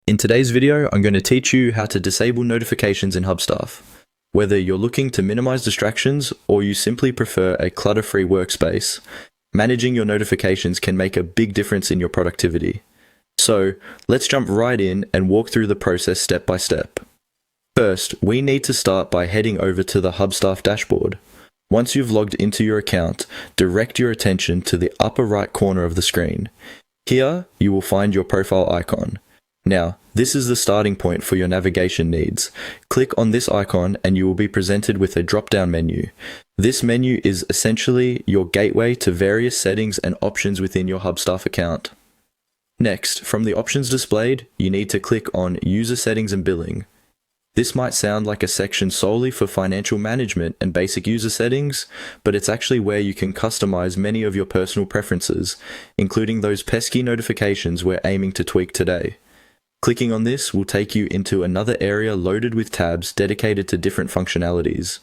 In today's video, I'm going to teach you how to disable notifications in Hubstaff. Whether you're looking to minimize distractions or you simply prefer a clutter-free workspace, managing your notifications can make a big difference in your productivity. So, let's jump right in and walk through the process step by step. First, we need to start by heading over to the Hubstaff dashboard. Once you've logged into your account, direct your attention to the upper right corner of the screen. Here, you will find your profile icon. Now, this is the starting point for your navigation needs. Click on this icon and you will be presented with a drop-down menu. This menu is essentially your gateway to various settings and options within your Hubstaff account. Next, from the options displayed, you need to click on User Settings and Billing. This might sound like a section solely for financial management and basic user settings, but it's actually where you can customize many of your personal preferences, including those pesky notifications we're aiming to tweak today. Clicking on this will take you into another area loaded with tabs dedicated to different functionalities.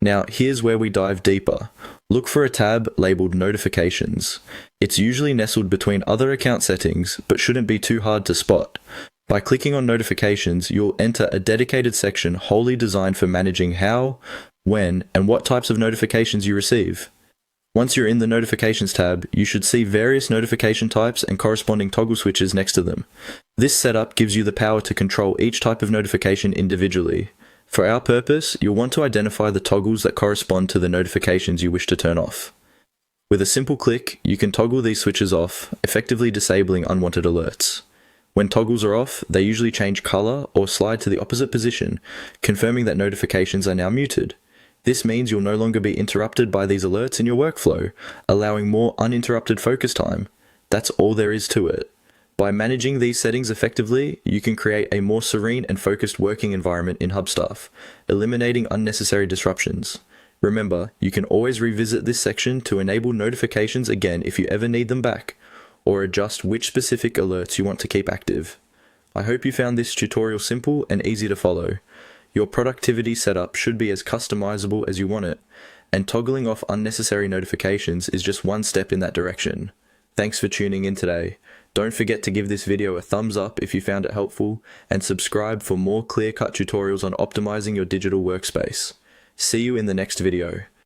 Now, here's where we dive deeper. Look for a tab labeled Notifications. It's usually nestled between other account settings, but shouldn't be too hard to spot. By clicking on Notifications, you'll enter a dedicated section wholly designed for managing how, when, and what types of notifications you receive. Once you're in the Notifications tab, you should see various notification types and corresponding toggle switches next to them. This setup gives you the power to control each type of notification individually. For our purpose, you'll want to identify the toggles that correspond to the notifications you wish to turn off. With a simple click, you can toggle these switches off, effectively disabling unwanted alerts. When toggles are off, they usually change color or slide to the opposite position, confirming that notifications are now muted. This means you'll no longer be interrupted by these alerts in your workflow, allowing more uninterrupted focus time. That's all there is to it. By managing these settings effectively, you can create a more serene and focused working environment in Hubstaff, eliminating unnecessary disruptions. Remember, you can always revisit this section to enable notifications again if you ever need them back, or adjust which specific alerts you want to keep active. I hope you found this tutorial simple and easy to follow. Your productivity setup should be as customizable as you want it, and toggling off unnecessary notifications is just one step in that direction. Thanks for tuning in today. Don't forget to give this video a thumbs up if you found it helpful, and subscribe for more clear-cut tutorials on optimizing your digital workspace. See you in the next video.